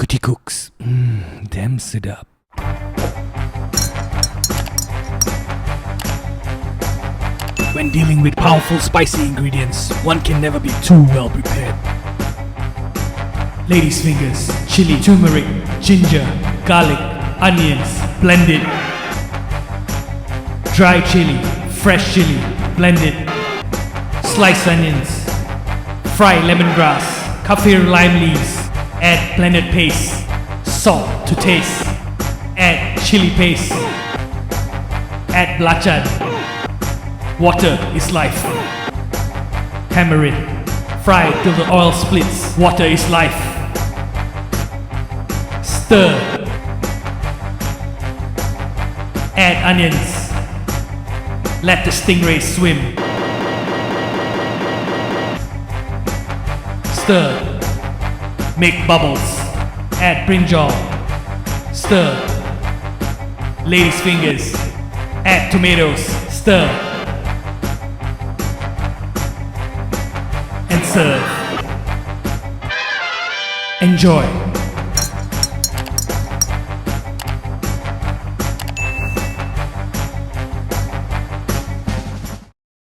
Cookie cooks. Damn sedap. When dealing with powerful spicy ingredients, one can never be too well prepared. Ladies' fingers, chili, turmeric, ginger, garlic, onions, blended. Dry chili, fresh chili, blended. Sliced onions. Fry lemongrass, kaffir lime leaves. Add blended paste. Salt to taste. Add chili paste. Add belacan. Water is life. Tamarind. Fry till the oil splits. Water is life. Stir. Add onions. Let the stingrays swim. Stir. Make bubbles. Add brinjal. Stir. Ladies' fingers. Add tomatoes. Stir. And serve. Enjoy.